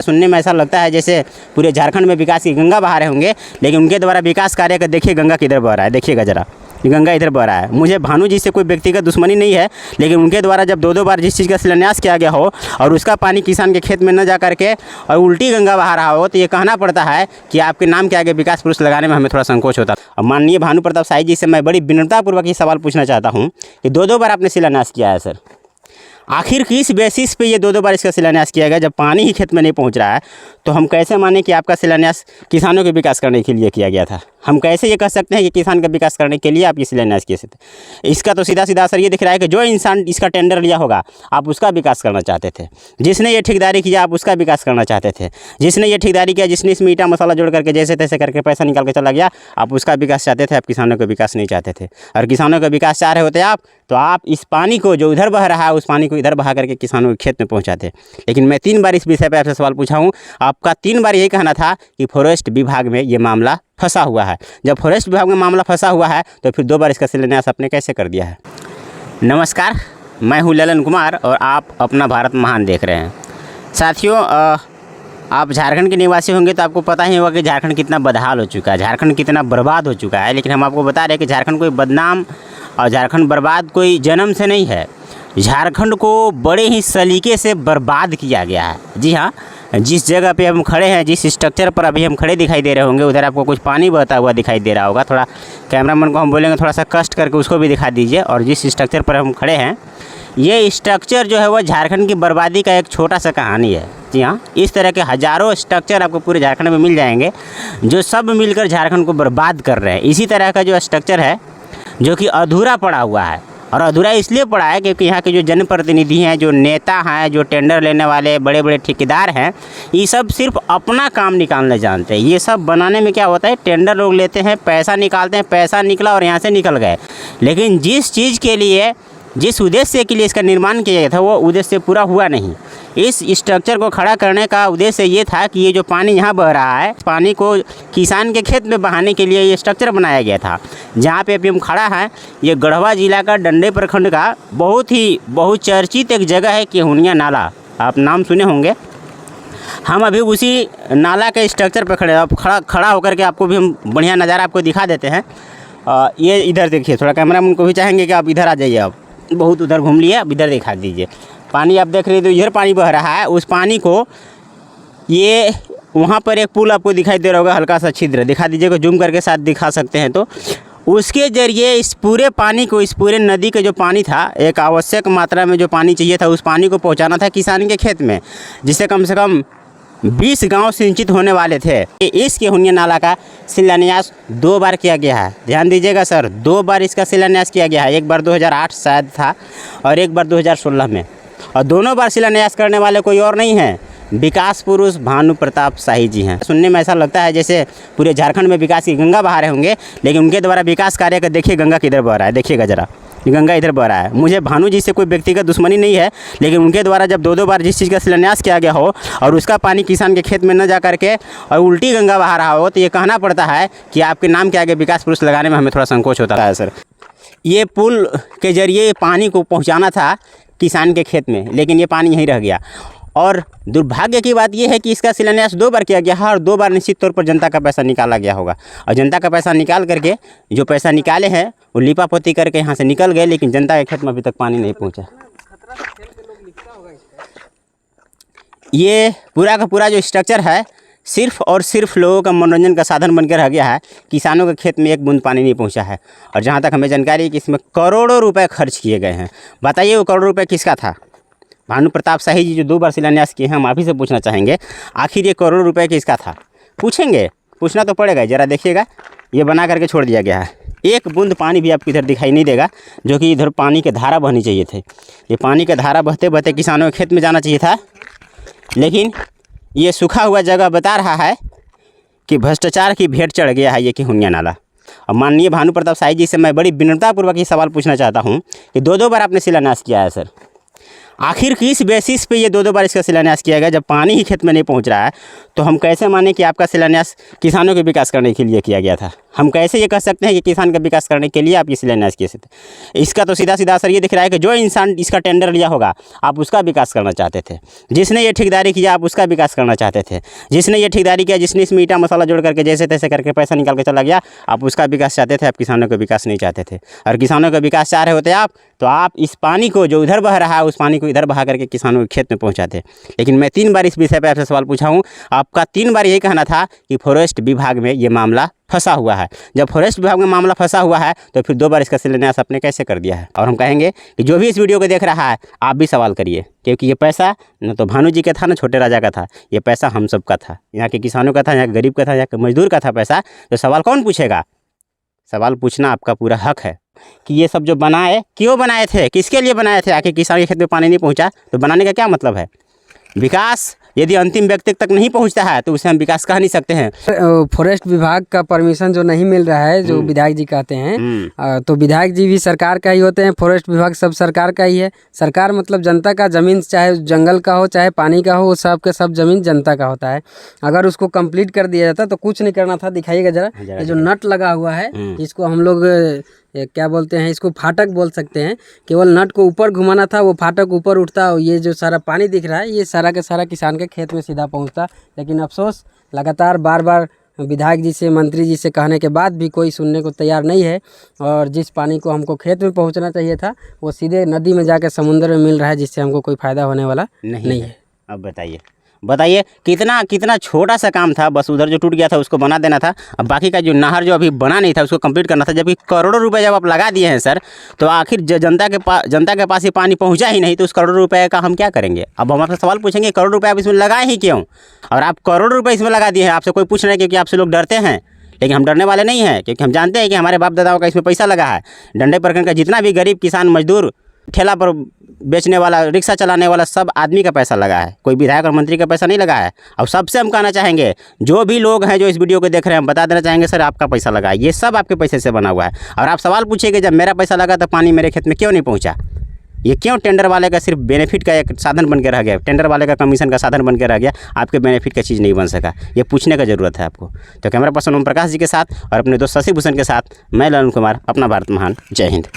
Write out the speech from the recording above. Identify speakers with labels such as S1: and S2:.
S1: सुनने में ऐसा लगता है जैसे पूरे झारखंड में विकास की गंगा बहा रहे होंगे, लेकिन उनके द्वारा विकास कार्य का देखिए गंगा किधर बह रहा है। देखिएगा जरा, गंगा इधर बह रहा है। मुझे भानु जी से कोई व्यक्तिगत दुश्मनी नहीं है, लेकिन उनके द्वारा जब दो बार जिस चीज़ का शिलान्यास किया गया हो और उसका पानी किसान के खेत में न जा करके और उल्टी गंगा बहा रहा हो, तो ये कहना पड़ता है कि आपके नाम के आगे विकास पुरुष लगाने में हमें थोड़ा संकोच होता है। और माननीय भानु प्रताप शाही जी से मैं बड़ी विनम्रतापूर्वक ये सवाल पूछना चाहता हूँ कि दो बार आपने शिलान्यास किया है सर, आखिर किस बेसिस पे ये दो बार इसका शिलान्यास किया गया? जब पानी ही खेत में नहीं पहुंच रहा है तो हम कैसे माने कि आपका शिलान्यास किसानों के विकास करने के लिए किया गया था? हम कैसे ये कह सकते हैं कि किसान का विकास करने के लिए आप ये शिलान्यास किए थे? इसका तो सीधा सीधा असर ये दिख रहा है कि जो इंसान इसका टेंडर लिया होगा आप उसका विकास करना चाहते थे, जिसने ये ठेकेदारी किया आप उसका विकास करना चाहते थे, जिसने ये ठेकेदारी किया, जिसने इसमें ईटा मसाला जोड़ करके जैसे तैसे करके पैसा निकाल के चला गया, आप उसका विकास चाहते थे, आप किसानों का विकास नहीं चाहते थे। और किसानों का विकास चाह रहे होते आप तो आप इस पानी को जो उधर बह रहा है उस पानी को इधर बहा करके किसानों के खेत में पहुंचाते। लेकिन मैं 3 बार इस विषय पर आपसे सवाल पूछा हूं, आपका 3 बार यही कहना था कि फॉरेस्ट विभाग में ये मामला फंसा हुआ है। जब फॉरेस्ट विभाग में मामला फंसा हुआ है तो फिर 2 बार इसका शिलान्यास आपने कैसे कर दिया है? नमस्कार, मैं हूं ललन कुमार और आप अपना भारत महान देख रहे हैं। साथियों, आप झारखंड के निवासी होंगे तो आपको पता ही होगा कि झारखंड कितना बदहाल हो चुका है, झारखंड कितना बर्बाद हो चुका है। लेकिन हम आपको बता रहे हैं कि झारखंड कोई बदनाम और झारखंड बर्बाद कोई जन्म से नहीं है। झारखंड को बड़े ही सलीके से बर्बाद किया गया है। जी हाँ, जिस जगह पे हम खड़े हैं, जिस स्ट्रक्चर पर अभी हम खड़े दिखाई दे रहे होंगे, उधर आपको कुछ पानी बहता हुआ दिखाई दे रहा होगा। थोड़ा कैमरामैन को हम बोलेंगे थोड़ा सा कष्ट करके उसको भी दिखा दीजिए। और जिस स्ट्रक्चर पर हम खड़े हैं, ये स्ट्रक्चर जो है वो झारखंड की बर्बादी का एक छोटा सा कहानी है। जी हाँ, इस तरह के हज़ारों स्ट्रक्चर आपको पूरे झारखंड में मिल जाएंगे जो सब मिलकर झारखंड को बर्बाद कर रहे हैं। इसी तरह का जो स्ट्रक्चर है जो कि अधूरा पड़ा हुआ है, और अधूरा इसलिए पड़ा है क्योंकि यहाँ के जो जनप्रतिनिधि हैं, जो नेता हैं, जो टेंडर लेने वाले बड़े बड़े ठेकेदार हैं, ये सब सिर्फ अपना काम निकालने जानते हैं। ये सब बनाने में क्या होता है, टेंडर लोग लेते हैं, पैसा निकालते हैं, पैसा निकला और यहाँ से निकल गए। लेकिन जिस चीज़ के लिए, जिस उद्देश्य के लिए इसका निर्माण किया गया था वो उद्देश्य पूरा हुआ नहीं। इस स्ट्रक्चर को खड़ा करने का उद्देश्य ये था कि ये जो पानी यहाँ बह रहा है, पानी को किसान के खेत में बहाने के लिए ये स्ट्रक्चर बनाया गया था। जहाँ पे अभी हम खड़ा है, ये गढ़वा जिला का डंडे प्रखंड का बहुत ही बहुचर्चित एक जगह है केहुनिया नाला, आप नाम सुने होंगे। हम अभी उसी नाला के स्ट्रक्चर पर खड़े, अब खड़ा होकर के आपको भी हम बढ़िया नज़ारा आपको दिखा देते हैं। ये इधर देखिए, थोड़ा कैमरा उनको भी चाहेंगे कि आप इधर आ जाइए। आप बहुत उधर घूम लिए, अब इधर दिखा दीजिए। पानी आप देख रहे हैं तो इधर पानी बह रहा है। उस पानी को ये वहाँ पर एक पुल आपको दिखाई दे रहा होगा, हल्का सा छिद्र दिखा दीजिएगा, जूम करके साथ दिखा सकते हैं। तो उसके ज़रिए इस पूरे पानी को, इस पूरे नदी का जो पानी था, एक आवश्यक मात्रा में जो पानी चाहिए था, उस पानी को पहुँचाना था किसान के खेत में, जिससे कम से कम 20 गांव सिंचित होने वाले थे। इस केहुनिया नाला का शिलान्यास 2 बार किया गया है। ध्यान दीजिएगा सर, 2 बार इसका शिलान्यास किया गया है। एक बार 2008 शायद था और एक बार 2016 में। और दोनों बार शिलान्यास करने वाले कोई और नहीं है, विकास पुरुष भानु प्रताप शाही जी हैं। सुनने में ऐसा लगता है जैसे पूरे झारखंड में विकास की गंगा बहा रहे होंगे, लेकिन उनके द्वारा विकास कार्य का देखिए गंगा किधर बह रहा है। देखिएगा जरा, गंगा इधर बह रहा है। मुझे भानु जी से कोई व्यक्तिगत दुश्मनी नहीं है, लेकिन उनके द्वारा जब दो बार जिस चीज़ का शिलान्यास किया गया हो और उसका पानी किसान के खेत में न जा करके और उल्टी गंगा बहा रहा हो, तो ये कहना पड़ता है कि आपके नाम के आगे विकास पुरुष लगाने में हमें थोड़ा संकोच होता है सर। ये पुल के जरिए पानी को पहुँचाना था किसान के खेत में, लेकिन ये पानी यहीं रह गया। और दुर्भाग्य की बात यह है कि इसका शिलान्यास 2 बार किया गया है और 2 बार निश्चित तौर पर जनता का पैसा निकाला गया होगा। और जनता का पैसा निकाल करके, जो पैसा निकाले हैं वो लिपापोती करके यहाँ से निकल गए, लेकिन जनता के खेत में अभी तक पानी नहीं पहुँचा। ये पूरा का पूरा जो स्ट्रक्चर है सिर्फ और सिर्फ लोगों का मनोरंजन का साधन बनकर रह गया है। किसानों के खेत में एक बूंद पानी नहीं पहुँचा है। और जहाँ तक हमें जानकारी है कि इसमें करोड़ों रुपये खर्च किए गए हैं। बताइए वो करोड़ों रुपये किसका था? भानु प्रताप शाही जी जो 2 बार शिलान्यास किए हैं, हम आप ही से पूछना चाहेंगे, आखिर ये करोड़ों रुपए किसका था? पूछेंगे, पूछना तो पड़ेगा। ज़रा देखिएगा, ये बना करके छोड़ दिया गया है। एक बूंद पानी भी आपको इधर दिखाई नहीं देगा, जो कि इधर पानी के धारा बहनी चाहिए थे। ये पानी का धारा बहते बहते किसानों के खेत में जाना चाहिए था, लेकिन ये सूखा हुआ जगह बता रहा है कि भ्रष्टाचार की भेंट चढ़ गया है ये केहुनिया नाला। और माननीय भानु प्रताप शाही जी से मैं बड़ी विनम्रतापूर्वक ये सवाल पूछना चाहता हूँ कि 2 बार आपने शिलान्यास किया है सर, आखिर किस बेसिस पे ये 2-2 बार इसका शिलान्यास किया गया? जब पानी ही खेत में नहीं पहुंच रहा है तो हम कैसे माने कि आपका शिलान्यास किसानों के विकास करने के लिए किया गया था? हम कैसे ये कह सकते हैं कि किसान का विकास करने के लिए आप ये शिलान्यास किए थे? इसका तो सीधा सीधा असर ये दिख रहा है कि जो इंसान इसका टेंडर लिया होगा आप उसका विकास करना चाहते थे, जिसने ये ठेकेदारी किया आप उसका विकास करना चाहते थे, जिसने ये ठेकेदारी किया, जिसने इसमें ईंटा मसाला जोड़ करके जैसे तैसे करके पैसा निकाल के चला गया, आप उसका विकास चाहते थे, आप किसानों का विकास नहीं चाहते थे। और किसानों का विकास चाह रहे होते आप तो आप इस पानी को जो उधर बह रहा है उस पानी को इधर बहा करके किसानों के खेत में पहुंचाते। लेकिन मैं 3 बार इस विषय पर आपसे सवाल पूछा हूँ, आपका 3 बार यही कहना था कि फॉरेस्ट विभाग में ये मामला फंसा हुआ है। जब फॉरेस्ट विभाग में मामला फंसा हुआ है तो फिर 2 बार इसका शिलान्यास आपने कैसे कर दिया है? और हम कहेंगे कि जो भी इस वीडियो को देख रहा है आप भी सवाल करिए, क्योंकि ये पैसा न तो भानु जी का था, न छोटे राजा का था, ये पैसा हम सब का था, यहाँ के किसानों का था, यहाँ के गरीब का था, यहाँ के मजदूर का था पैसा। तो सवाल कौन पूछेगा? सवाल पूछना आपका पूरा हक है कि ये सब जो बनाए क्यों बनाए थे, किसके लिए बनाए थे? आखिर किसान के खेत में पानी नहीं पहुँचा तो बनाने का क्या मतलब है? विकास यदि अंतिम व्यक्ति तक नहीं पहुंचता है तो उसे हम विकास कह नहीं सकते हैं।
S2: फॉरेस्ट विभाग का परमिशन जो नहीं मिल रहा है, जो विधायक जी कहते हैं, तो विधायक जी भी सरकार का ही होते हैं, फॉरेस्ट विभाग सब सरकार का ही है। सरकार मतलब जनता का ज़मीन, चाहे जंगल का हो चाहे पानी का हो, वो सब के सब ज़मीन जनता का होता है। अगर उसको कंप्लीट कर दिया जाता तो कुछ नहीं करना था। दिखाइएगा जरा, ये जो नट लगा हुआ है इसको हम लोग क्या बोलते हैं, इसको फाटक बोल सकते हैं। केवल नट को ऊपर घुमाना था, वो फाटक ऊपर उठता, ये जो सारा पानी दिख रहा है ये सारा का सारा किसान के खेत में सीधा पहुंचता। लेकिन अफसोस लगातार बार बार विधायक जी से, मंत्री जी से कहने के बाद भी कोई सुनने को तैयार नहीं है। और जिस पानी को हमको खेत में पहुंचना चाहिए था वो सीधे नदी में जाकर समुद्र में मिल रहा है, जिससे हमको कोई फ़ायदा होने वाला नहीं है।
S1: अब बताइए कितना छोटा सा काम था, बस उधर जो टूट गया था उसको बना देना था। अब बाकी का जो नहर जो अभी बना नहीं था उसको कंप्लीट करना था। जबकि करोड़ों रुपए जब आप लगा दिए हैं सर, तो आखिर जनता के पास ये पानी पहुंचा ही नहीं तो उस करोड़ों रुपए का हम क्या करेंगे? अब हम आपसे सवाल पूछेंगे, करोड़ रुपये आप इसमें लगाए ही क्यों? और आप करोड़ों रुपये इसमें लगा दिए हैं, आपसे कोई पूछ रहा है क्योंकि आपसे लोग डरते हैं। लेकिन हम डरने वाले नहीं हैं, क्योंकि हम जानते हैं कि हमारे बाप दादाओं का इसमें पैसा लगा है। डंडे प्रखंड का जितना भी गरीब किसान, मजदूर, ठेला पर बेचने वाला, रिक्शा चलाने वाला, सब आदमी का पैसा लगा है, कोई विधायक और मंत्री का पैसा नहीं लगा है। और सबसे हम कहना चाहेंगे, जो भी लोग हैं जो इस वीडियो को देख रहे हैं, हम बता देना चाहेंगे सर आपका पैसा लगा है, ये सब आपके पैसे से बना हुआ है। और आप सवाल पूछिए जब मेरा पैसा लगा तो पानी मेरे खेत में क्यों नहीं पहुँचा? ये क्यों टेंडर वाले का सिर्फ बेनिफिट का एक साधन बन के रह गया, टेंडर वाले का कमीशन का साधन बन के रह गया, आपके बेनिफिट का चीज़ नहीं बन सका? ये पूछने का ज़रूरत है आपको। तो कैमरा पर्सन ओम प्रकाश जी के साथ और अपने दोस्त शशि भूषण के साथ मैं ललन कुमार, अपना भारत महान। जय हिंद।